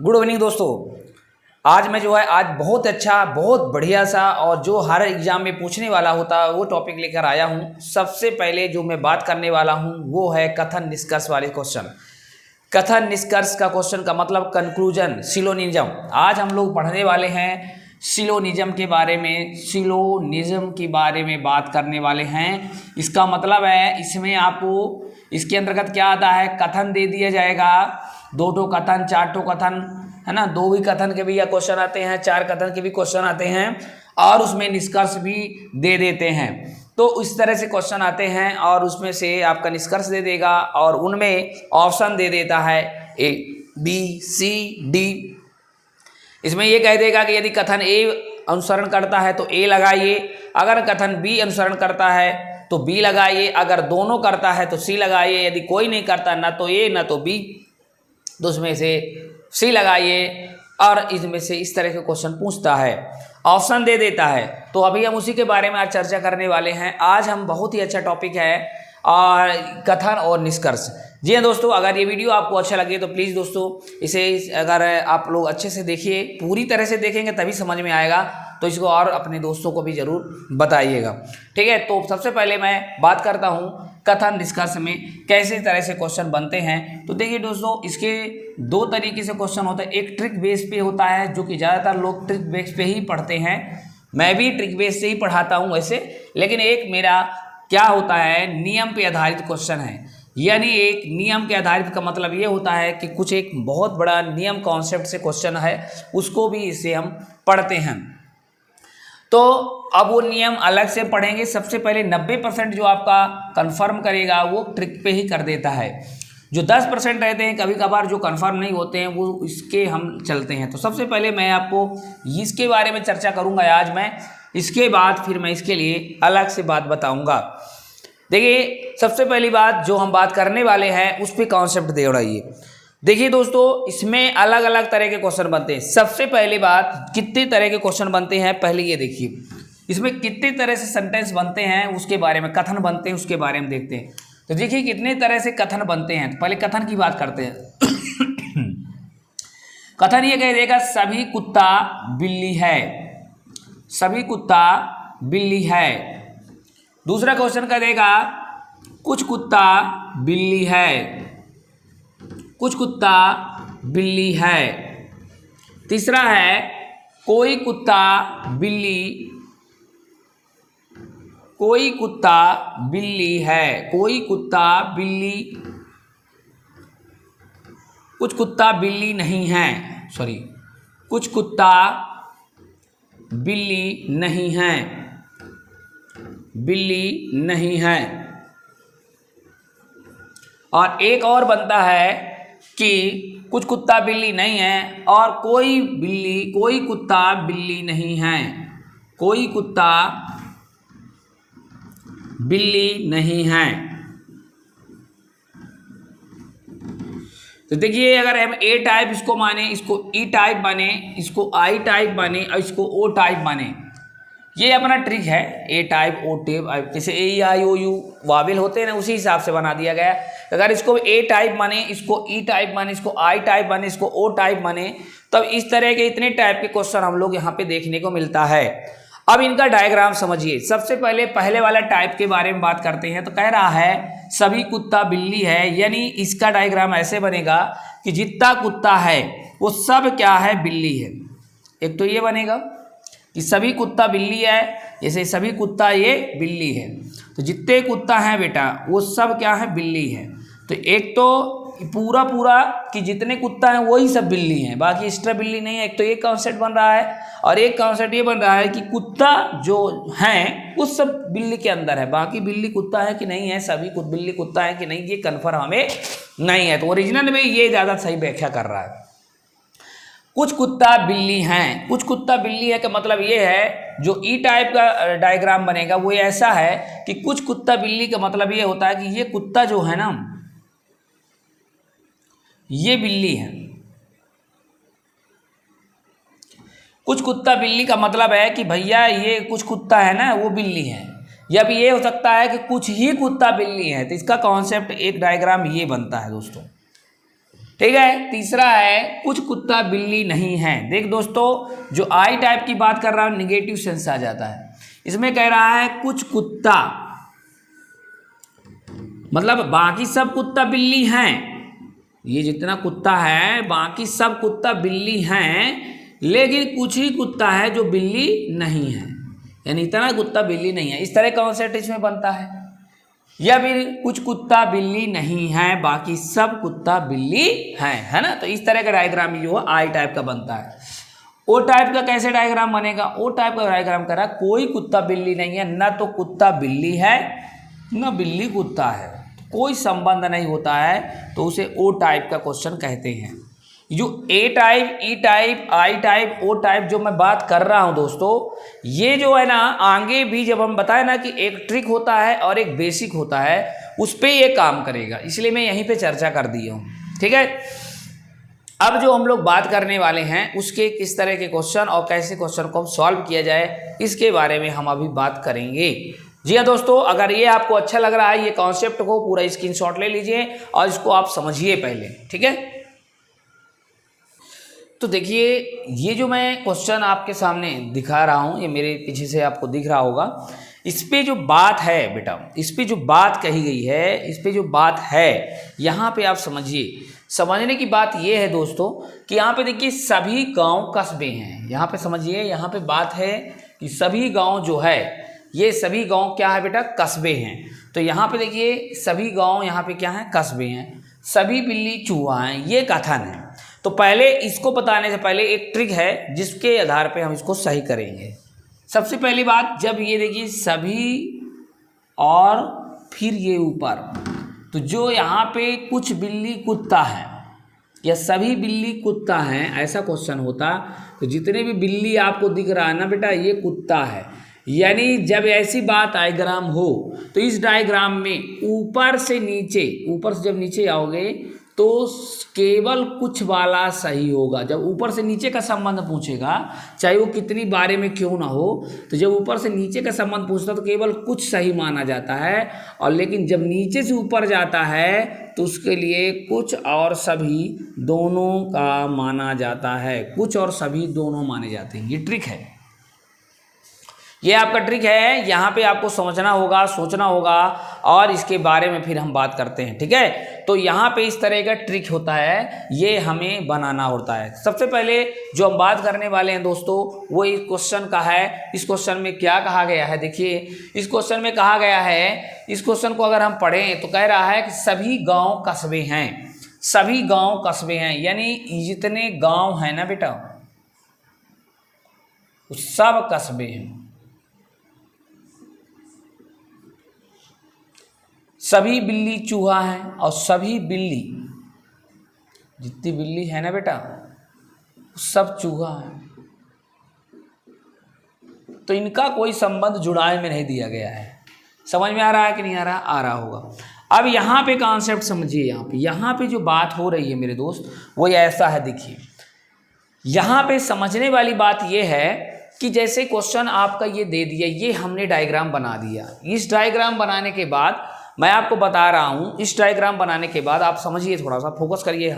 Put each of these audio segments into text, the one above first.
Good evening दोस्तों। आज मैं जो है आज बहुत अच्छा बहुत बढ़िया सा और जो हर एग्जाम में पूछने वाला होता है वो टॉपिक लेकर आया हूँ। सबसे पहले जो मैं बात करने वाला हूँ वो है कथन निष्कर्ष वाले क्वेश्चन। कथन निष्कर्ष का क्वेश्चन का मतलब कंक्लूजन, सिलोनिज्म। आज हम लोग पढ़ने वाले हैं सिलोनिज्म के बारे में। सिलोनिज्म के बारे में बात करने वाले हैं। इसका मतलब है इसमें आपको इसके अंतर्गत क्या आता है, कथन दे दिया जाएगा, 2 कथन 4 कथन है ना, 2 भी कथन के भी क्वेश्चन आते हैं, 4 कथन के भी क्वेश्चन आते हैं और उसमें निष्कर्ष भी दे देते हैं। तो इस तरह से क्वेश्चन आते हैं और उसमें से आपका निष्कर्ष दे देगा और उनमें ऑप्शन दे देता है A, B, C, D। इसमें ये कह देगा कि यदि कथन A अनुसरण करता है तो A लगाइए, अगर कथन B अनुसरण करता है तो B लगाइए, अगर दोनों करता है तो C लगाइए, यदि कोई नहीं करता ना तो A ना तो B तो उसमें से C लगाइए। और इसमें से इस तरह के क्वेश्चन पूछता है, ऑप्शन दे देता है। तो अभी हम उसी के बारे में आज चर्चा करने वाले हैं। आज हम बहुत ही अच्छा टॉपिक है और कथन और निष्कर्ष। जी हाँ दोस्तों, अगर ये वीडियो आपको अच्छा लगे तो प्लीज़ दोस्तों इसे अगर आप लोग अच्छे से देखिए, पूरी तरह से देखेंगे तभी समझ में आएगा, तो इसको और अपने दोस्तों को भी ज़रूर बताइएगा। ठीक है, तो सबसे पहले मैं बात करता हूँ कथन निष्कर्ष में कैसे तरह से क्वेश्चन बनते हैं। तो देखिए दोस्तों, इसके 2 तरीके से क्वेश्चन होते हैं। एक ट्रिक बेस पे होता है जो कि ज़्यादातर लोग ट्रिक बेस पे ही पढ़ते हैं, मैं भी ट्रिक बेस से ही पढ़ाता हूँ वैसे, लेकिन एक मेरा क्या होता है नियम पे आधारित क्वेश्चन है। यानी एक नियम के आधारित का मतलब ये होता है कि कुछ एक बहुत बड़ा नियम कॉन्सेप्ट से क्वेश्चन है, उसको भी इसे हम पढ़ते हैं। तो अब वो नियम अलग से पढ़ेंगे। सबसे पहले 90% जो आपका कंफर्म करेगा वो ट्रिक पे ही कर देता है। जो 10% रहते हैं कभी कभार जो कंफर्म नहीं होते हैं वो इसके हम चलते हैं। तो सबसे पहले मैं आपको इसके बारे में चर्चा करूंगा आज मैं, इसके बाद फिर मैं इसके लिए अलग से बात बताऊंगा। देखिए सबसे पहली बात जो हम बात करने वाले हैं उस पर कॉन्सेप्ट दे उड़ाइए। देखिए दोस्तों, इसमें अलग अलग तरह के क्वेश्चन बनते हैं। सबसे पहली बात कितने तरह के क्वेश्चन बनते हैं पहले ये देखिए, इसमें कितने तरह से सेंटेंस बनते हैं उसके बारे में, कथन बनते हैं उसके बारे में देखते हैं। तो देखिए कितने तरह से कथन बनते हैं। तो पहले कथन की बात करते हैं। कथन ये कह देगा सभी कुत्ता बिल्ली है, सभी कुत्ता बिल्ली है। दूसरा क्वेश्चन कह देगा कुछ कुत्ता बिल्ली है, कुछ कुत्ता बिल्ली है। तीसरा है कोई कुत्ता बिल्ली, कोई कुत्ता बिल्ली है, कोई कुत्ता बिल्ली, कुछ कुत्ता बिल्ली नहीं है, सॉरी कुछ कुत्ता बिल्ली नहीं है, बिल्ली नहीं है। और एक और बनता है कि कुछ कुत्ता बिल्ली नहीं है और कोई बिल्ली, कोई कुत्ता बिल्ली नहीं है, कोई कुत्ता बिल्ली नहीं है। तो देखिए अगर हम ए टाइप इसको माने, इसको ई टाइप माने, इसको आई टाइप माने और इसको ओ टाइप माने, ये अपना ट्रिक है। ए टाइप ओ टाइप, जैसे ए आई ओ यू वावेल होते हैं ना, उसी हिसाब से बना दिया गया। अगर इसको ए टाइप माने, इसको ई टाइप माने, इसको आई टाइप माने, इसको ओ टाइप माने, तब इस तरह के इतने टाइप के क्वेश्चन हम लोग यहाँ पे देखने को मिलता है। अब इनका डायग्राम समझिए। सबसे पहले पहले वाला टाइप के बारे में बात करते हैं। तो कह रहा है सभी कुत्ता बिल्ली है, यानी इसका डायग्राम ऐसे बनेगा कि जितना कुत्ता है वो सब क्या है, बिल्ली है। एक तो ये बनेगा कि सभी कुत्ता बिल्ली है, जैसे सभी कुत्ता ये बिल्ली है, तो जितने कुत्ता हैं बेटा वो सब क्या है, बिल्ली है। तो एक तो पूरा पूरा कि जितने कुत्ता हैं वही सब बिल्ली हैं, बाकी एक्स्ट्रा बिल्ली नहीं है। एक तो ये कॉन्सेप्ट बन रहा है और एक कॉन्सेप्ट ये बन रहा है कि कुत्ता जो हैं वो सब बिल्ली के अंदर है, बाकी बिल्ली कुत्ता है कि नहीं है, सभी बिल्ली कुत्ता है कि नहीं, ये कन्फर्म हमें नहीं है। तो ओरिजिनल में ये ज़्यादा सही व्याख्या कर रहा है। कुछ कुत्ता बिल्ली हैं, कुछ कुत्ता बिल्ली है का मतलब ये है, जो ई टाइप का डायग्राम बनेगा वो ऐसा है कि कुछ कुत्ता बिल्ली का मतलब ये होता है कि ये कुत्ता जो है ना ये बिल्ली है। कुछ कुत्ता बिल्ली का मतलब है कि भैया ये कुछ कुत्ता है ना वो बिल्ली है, या भी ये हो सकता है कि कुछ ही कुत्ता बिल्ली है। तो इसका कॉन्सेप्ट एक डायग्राम ये बनता है दोस्तों। ठीक है। तीसरा है कुछ कुत्ता बिल्ली नहीं है। देख दोस्तों, जो आई टाइप की बात कर रहा हूं निगेटिव सेंस आ जाता है। इसमें कह रहा है कुछ कुत्ता, मतलब बाकी सब कुत्ता बिल्ली हैं, ये जितना कुत्ता है बाकी सब कुत्ता बिल्ली हैं, लेकिन कुछ ही कुत्ता है जो बिल्ली नहीं है, यानी इतना कुत्ता बिल्ली नहीं है। इस तरह कॉन्सेप्ट इसमें बनता है। या फिर कुछ कुत्ता बिल्ली नहीं है बाकी सब कुत्ता बिल्ली हैं, है ना। तो इस तरह का डायग्राम जो है आई टाइप का बनता है। ओ टाइप का कैसे डायग्राम बनेगा? ओ टाइप का डायग्राम कह रहा है कोई कुत्ता बिल्ली नहीं है, ना तो कुत्ता बिल्ली है ना बिल्ली कुत्ता है, कोई संबंध नहीं होता है, तो उसे ओ टाइप का क्वेश्चन कहते हैं। जो A type, E type, I type, O type जो मैं बात कर रहा हूं दोस्तों, ये जो है ना आगे भी जब हम बताए ना कि एक ट्रिक होता है और एक बेसिक होता है, उस पर ये काम करेगा, इसलिए मैं यहीं पे चर्चा कर दी हूँ। ठीक है। अब जो हम लोग बात करने वाले हैं उसके किस तरह के क्वेश्चन और कैसे क्वेश्चन को सॉल्व किया जाए, इसके बारे में हम अभी बात करेंगे। जी हाँ दोस्तों, अगर ये आपको अच्छा लग रहा है, ये कॉन्सेप्ट को पूरा स्क्रीनशॉट ले लीजिए और इसको आप समझिए पहले। ठीक है। तो देखिए, ये जो मैं क्वेश्चन आपके सामने दिखा रहा हूँ, ये मेरे पीछे से आपको दिख रहा होगा। इस पे जो बात है बेटा, इस पे जो बात कही गई है, इस पे जो बात है, यहाँ पे आप समझिए। समझने की बात ये है दोस्तों कि यहाँ पे देखिए सभी गांव कस्बे हैं। यहाँ पे समझिए, यहाँ पे बात है कि सभी गांव जो है, ये सभी गांव क्या है बेटा? कस्बे हैं। तो यहाँ पे देखिए सभी गांव यहाँ पे क्या है? कस्बे हैं। सभी बिल्ली चूहा हैं, ये कथन है। तो पहले इसको बताने से पहले एक ट्रिक है जिसके आधार पे हम इसको सही करेंगे। सबसे पहली बात, जब ये देखिए सभी और फिर ये ऊपर, तो जो यहाँ पे कुछ बिल्ली कुत्ता है या सभी बिल्ली कुत्ता हैं, ऐसा क्वेश्चन होता तो जितने भी बिल्ली आपको दिख रहा है ना बेटा, ये कुत्ता है। यानी जब ऐसी बात डायग्राम हो तो इस डायग्राम में ऊपर से नीचे, ऊपर से जब नीचे आओगे तो केवल कुछ वाला सही होगा। जब ऊपर से नीचे का संबंध पूछेगा, चाहे वो कितनी बारे में क्यों ना हो, तो जब ऊपर से नीचे का संबंध पूछता तो केवल कुछ सही माना जाता है, और लेकिन जब नीचे से ऊपर जाता है तो उसके लिए कुछ और सभी दोनों का माना जाता है। कुछ और सभी दोनों माने जाते हैं। ये ट्रिक है, ये आपका ट्रिक है। यहाँ पे आपको समझना होगा, सोचना होगा, और इसके बारे में फिर हम बात करते हैं। ठीक है। तो यहाँ पे इस तरह का ट्रिक होता है, ये हमें बनाना होता है। सबसे पहले जो हम बात करने वाले हैं दोस्तों, वो इस क्वेश्चन का है। इस क्वेश्चन में क्या कहा गया है? देखिए, इस क्वेश्चन में कहा गया है, इस क्वेश्चन को अगर हम पढ़ें तो कह रहा है कि सभी गाँव कस्बे हैं। सभी गाँव कस्बे हैं, यानी जितने गाँव हैं ना बेटा, सब कस्बे हैं। सभी बिल्ली चूहा है और सभी बिल्ली, जितनी बिल्ली है ना बेटा, सब चूहा है। तो इनका कोई संबंध जुड़ाव में नहीं दिया गया है। समझ में आ रहा है कि नहीं आ रहा? आ रहा होगा। अब यहाँ पे कॉन्सेप्ट समझिए। यहाँ पे जो बात हो रही है मेरे दोस्त, वो ऐसा है। देखिए, यहाँ पे समझने वाली बात ये है कि जैसे क्वेश्चन आपका ये दे दिया, ये हमने डायग्राम बना दिया। इस डायग्राम बनाने के बाद मैं आपको बता रहा हूं, इस डायग्राम बनाने के बाद आप समझिए, थोड़ा सा फोकस करिए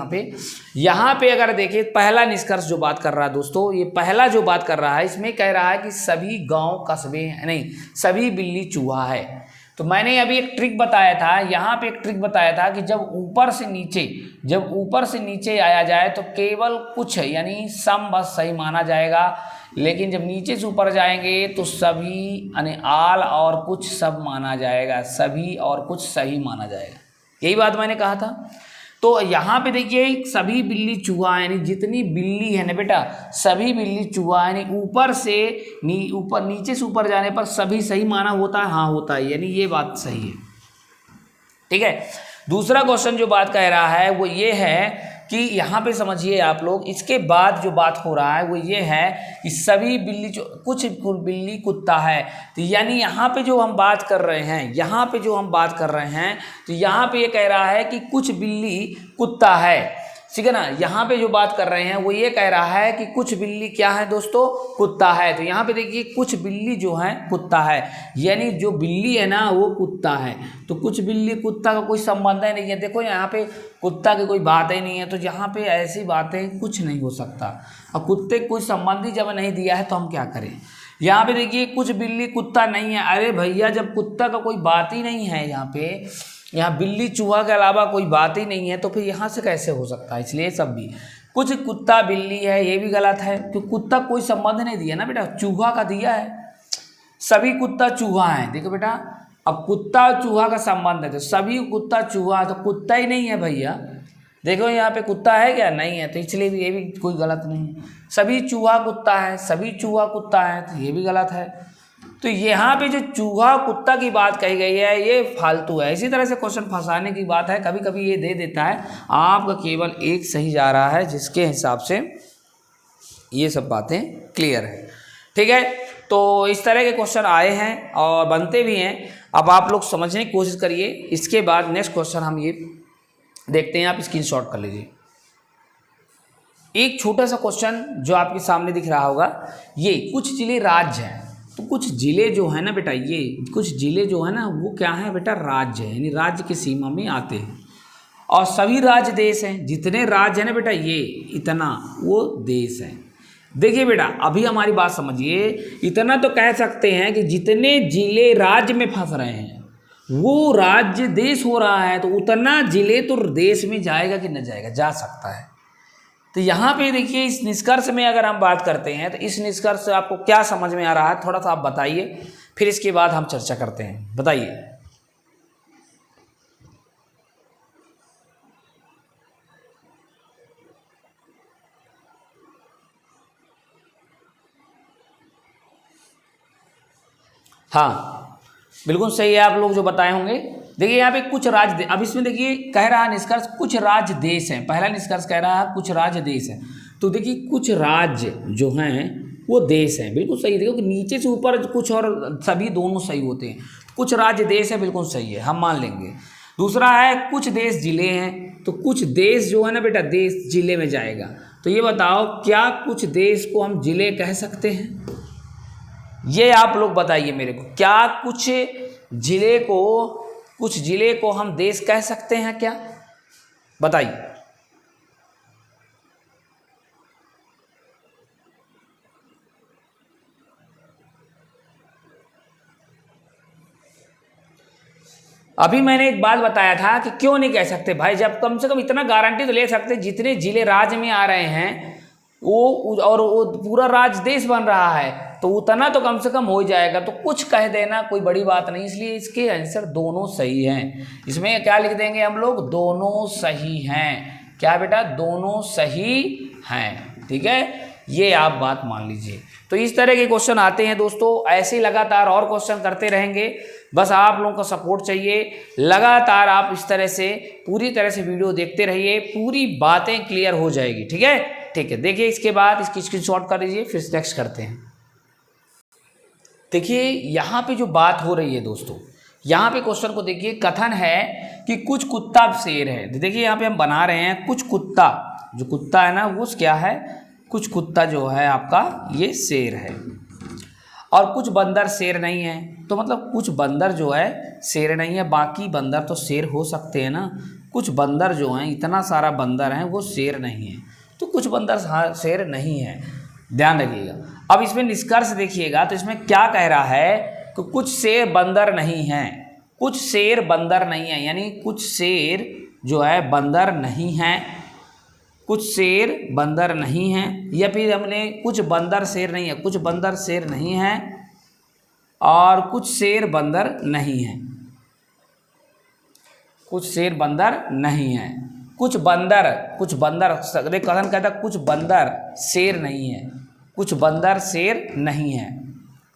यहाँ पे अगर देखिए, पहला निष्कर्ष जो बात कर रहा है दोस्तों, ये पहला जो बात कर रहा है, इसमें कह रहा है कि सभी गांव कस्बे नहीं, सभी बिल्ली चूहा है। तो मैंने अभी एक ट्रिक बताया था, यहाँ पे एक ट्रिक बताया था कि जब ऊपर से नीचे आया जाए तो केवल कुछ है, यानी सम बस सही माना जाएगा, लेकिन जब नीचे से ऊपर जाएंगे तो सभी यानी आल और कुछ सब माना जाएगा, सभी और कुछ सही माना जाएगा। यही बात मैंने कहा था। तो यहाँ पे देखिए, सभी बिल्ली चूहा, यानी जितनी बिल्ली है ना बेटा, सभी बिल्ली चूहा, यानी ऊपर से नीचे से ऊपर जाने पर सभी सही माना होता है। हाँ, होता है, यानी ये बात सही है। ठीक है। दूसरा क्वेश्चन जो बात कह रहा है वो ये है कि यहाँ पे समझिए आप लोग, इसके बाद जो बात हो रहा है वो ये है कि सभी बिल्ली कुछ बिल्ली कुत्ता है। तो यानी यहाँ पे जो हम बात कर रहे हैं, तो यहाँ पे ये कह रहा है कि कुछ बिल्ली कुत्ता है। ठीक है ना। यहाँ पे जो बात कर रहे हैं वो ये कह रहा है कि कुछ बिल्ली क्या है दोस्तों, कुत्ता है। तो यहाँ पे देखिए कुछ बिल्ली जो है कुत्ता है, यानी जो बिल्ली है ना वो कुत्ता है। तो कुछ बिल्ली कुत्ता का कोई संबंध ही नहीं है। देखो यहाँ पे कुत्ता की कोई बात ही नहीं है, तो यहाँ पे ऐसी बातें कुछ नहीं हो सकता। और कुत्ते कोई संबंध ही जब नहीं दिया है तो हम क्या करें। यहाँ पे देखिए कुछ बिल्ली कुत्ता नहीं है। अरे भैया जब कुत्ता का कोई बात ही नहीं है, यहाँ बिल्ली चूहा के अलावा कोई बात ही नहीं है, तो फिर यहाँ से कैसे हो सकता है। इसलिए सब भी कुछ कुत्ता बिल्ली है ये भी गलत है, क्योंकि कुत्ता कोई संबंध नहीं दिया ना बेटा, चूहा का दिया है। सभी कुत्ता चूहा है। देखो बेटा अब कुत्ता चूहा का संबंध है, तो सभी कुत्ता चूहा है, तो कुत्ता ही नहीं है भैया। देखो यहाँ पे कुत्ता है क्या, नहीं है, तो इसलिए भी ये भी कोई गलत नहीं है। सभी चूहा कुत्ता है, सभी चूहा कुत्ता है, तो ये भी गलत है। तो यहाँ पे जो चूहा कुत्ता की बात कही गई है ये फालतू है। इसी तरह से क्वेश्चन फंसाने की बात है, कभी कभी ये दे देता है, आपका केवल एक सही जा रहा है, जिसके हिसाब से ये सब बातें क्लियर है। ठीक है, तो इस तरह के क्वेश्चन आए हैं और बनते भी हैं। अब आप लोग समझने की कोशिश करिए। इसके बाद नेक्स्ट क्वेश्चन हम ये देखते हैं, आप स्क्रीनशॉट कर लीजिए। एक छोटा सा क्वेश्चन जो आपके सामने दिख रहा होगा, ये कुछ जिले राज्य हैं। तो कुछ जिले जो है ना बेटा, ये कुछ जिले जो है ना वो क्या है बेटा, राज्य है, यानी राज्य की सीमा में आते हैं। और सभी राज्य देश हैं, जितने राज्य है ना बेटा ये इतना वो देश है। देखिए बेटा अभी हमारी बात समझिए, इतना तो कह सकते हैं कि जितने जिले राज्य में फंस रहे हैं वो राज्य देश हो रहा है, तो उतना जिले तो देश में जाएगा कि न जाएगा, जा सकता है। तो यहाँ पे देखिए इस निष्कर्ष में अगर हम बात करते हैं तो इस निष्कर्ष से आपको क्या समझ में आ रहा है, थोड़ा सा आप बताइए, फिर इसके बाद हम चर्चा करते हैं। बताइए। हाँ बिल्कुल सही है, आप लोग जो बताए होंगे। देखिए यहाँ पे कुछ राज्य, अब इसमें देखिए कह रहा है निष्कर्ष कुछ राज्य देश हैं। पहला निष्कर्ष कह रहा है कुछ राज्य देश हैं, तो देखिए कुछ राज्य जो हैं वो देश हैं, बिल्कुल सही। देखो कि नीचे से ऊपर कुछ और सभी दोनों सही होते हैं। कुछ राज्य देश है, बिल्कुल सही है, हम मान लेंगे। दूसरा है कुछ देश जिले हैं, तो कुछ देश जो है ना बेटा देश जिले में जाएगा। तो ये बताओ क्या कुछ देश को हम जिले कह सकते हैं, ये आप लोग बताइए मेरे को। क्या कुछ जिले को हम देश कह सकते हैं क्या, बताइए। अभी मैंने एक बात बताया था कि क्यों नहीं कह सकते भाई, जब कम से कम इतना गारंटी तो ले सकते जितने जिले राज्य में आ रहे हैं वो पूरा राज्य देश बन रहा है, तो उतना तो कम से कम हो जाएगा। तो कुछ कह देना कोई बड़ी बात नहीं, इसलिए इसके आंसर दोनों सही हैं। इसमें क्या लिख देंगे हम लोग, दोनों सही हैं। क्या बेटा, दोनों सही हैं। ठीक है, ये आप बात मान लीजिए। तो इस तरह के क्वेश्चन आते हैं दोस्तों, ऐसे लगातार और क्वेश्चन करते रहेंगे। बस आप लोगों का सपोर्ट चाहिए, लगातार आप इस तरह से पूरी तरह से वीडियो देखते रहिए, पूरी बातें क्लियर हो जाएगी। ठीक है, ठीक है। देखिए इसके बाद इसकी स्क्रीनशॉट कर लीजिए, फिर नेक्स्ट करते हैं। देखिए यहाँ पे जो बात हो रही है दोस्तों, यहाँ पे क्वेश्चन को देखिए, कथन है कि कुछ कुत्ता शेर है। देखिए यहाँ पे हम बना रहे हैं कुछ कुत्ता, जो कुत्ता है ना वो क्या है, कुछ कुत्ता जो है आपका ये शेर है, और कुछ बंदर शेर नहीं है। तो मतलब कुछ बंदर जो है शेर नहीं है, बाकी बंदर तो शेर हो सकते हैं ना। कुछ बंदर जो हैं, इतना सारा बंदर हैं, वो शेर नहीं है, तो कुछ बंदर शेर नहीं है, ध्यान रखिएगा। अब इसमें निष्कर्ष देखिएगा, तो इसमें क्या कह रहा है कि कुछ शेर बंदर नहीं हैं, कुछ शेर बंदर नहीं है, यानी कुछ शेर जो है बंदर नहीं हैं, कुछ शेर बंदर नहीं हैं, या फिर हमने कुछ बंदर शेर नहीं है, कुछ बंदर शेर नहीं हैं और कुछ शेर बंदर नहीं हैं, कुछ शेर बंदर नहीं हैं, कुछ बंदर कथन कहता कुछ बंदर शेर नहीं है, कुछ बंदर शेर नहीं है।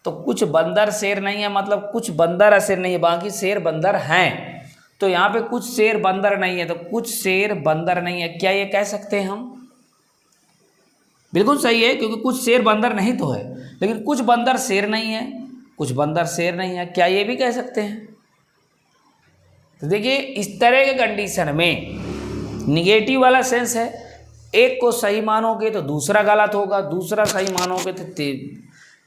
तो कुछ बंदर शेर नहीं है मतलब कुछ बंदर शेर नहीं है, बाकी शेर बंदर हैं। तो यहाँ पे कुछ शेर बंदर नहीं है, तो कुछ शेर बंदर नहीं है, क्या ये कह सकते हैं हम? बिल्कुल सही है, क्योंकि कुछ शेर बंदर नहीं तो है, लेकिन कुछ बंदर शेर नहीं है, कुछ बंदर शेर नहीं है, क्या ये भी कह सकते हैं? तो देखिए इस तरह के कंडीशन में निगेटिव वाला सेंस है, एक को सही मानोगे तो दूसरा गलत होगा, दूसरा सही मानोगे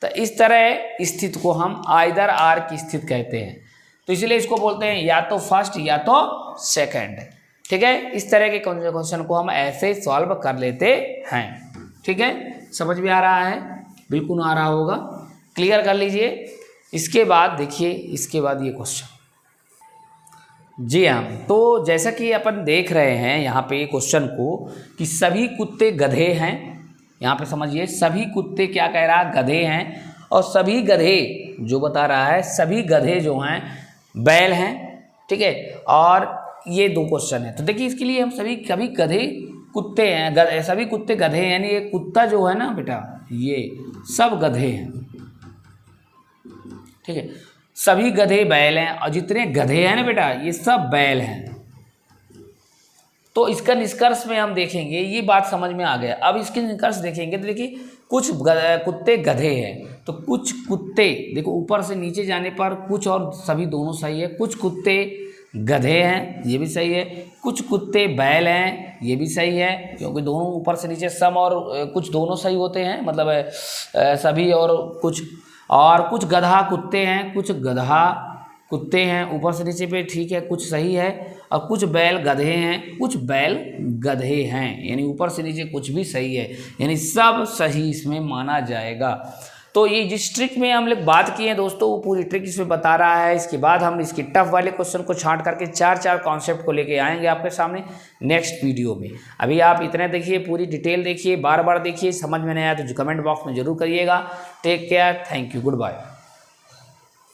तो इस तरह स्थिति को हम आइदर आर की स्थिति कहते हैं। तो इसलिए इसको बोलते हैं या तो फर्स्ट या तो सेकंड। ठीक है, इस तरह के क्वेश्चन को हम ऐसे सॉल्व कर लेते हैं। ठीक है, समझ में आ रहा है? बिल्कुल आ रहा होगा, क्लियर कर लीजिए। इसके बाद देखिए, इसके बाद ये क्वेश्चन, जी हाँ, तो जैसा कि अपन देख रहे हैं यहाँ पे क्वेश्चन को कि सभी कुत्ते गधे हैं। यहाँ पे समझिए, सभी कुत्ते क्या कह रहा है? गधे हैं। और सभी गधे जो बता रहा है, सभी गधे जो हैं बैल हैं। ठीक है, और ये दो क्वेश्चन है। तो देखिए, इसके लिए हम सभी गधे कुत्ते हैं, सभी कुत्ते गधे हैं, यानी ये कुत्ता जो है ना बेटा, ये सब गधे हैं। ठीक है, सभी गधे बैल हैं, और जितने गधे हैं ना बेटा, ये सब बैल हैं। तो इसका निष्कर्ष में हम देखेंगे, ये बात समझ में आ गया। अब इसके निष्कर्ष देखेंगे तो देखिए, कुछ कुत्ते गधे हैं, तो कुछ कुत्ते देखो ऊपर से नीचे जाने पर कुछ और सभी दोनों सही है। कुछ कुत्ते गधे हैं, ये भी सही है। कुछ कुत्ते बैल हैं, ये भी सही है, क्योंकि दोनों ऊपर से नीचे सम और कुछ दोनों सही होते हैं, मतलब सभी और कुछ गधा कुत्ते हैं, कुछ गधा कुत्ते हैं ऊपर से नीचे पे, ठीक है, कुछ सही है। और कुछ बैल गधे हैं, कुछ बैल गधे हैं, यानी ऊपर से नीचे कुछ भी सही है, यानी सब सही इसमें माना जाएगा। तो ये जिस ट्रिक में हम लोग बात किए हैं दोस्तों, वो पूरी ट्रिक इसमें बता रहा है। इसके बाद हम इसके टफ वाले क्वेश्चन को छांट करके 4 कॉन्सेप्ट को लेके आएंगे आपके सामने नेक्स्ट वीडियो में। अभी आप इतने देखिए, पूरी डिटेल देखिए, बार बार देखिए, समझ में नहीं आया तो कमेंट बॉक्स में जरूर करिएगा। Take care, thank you, good bye.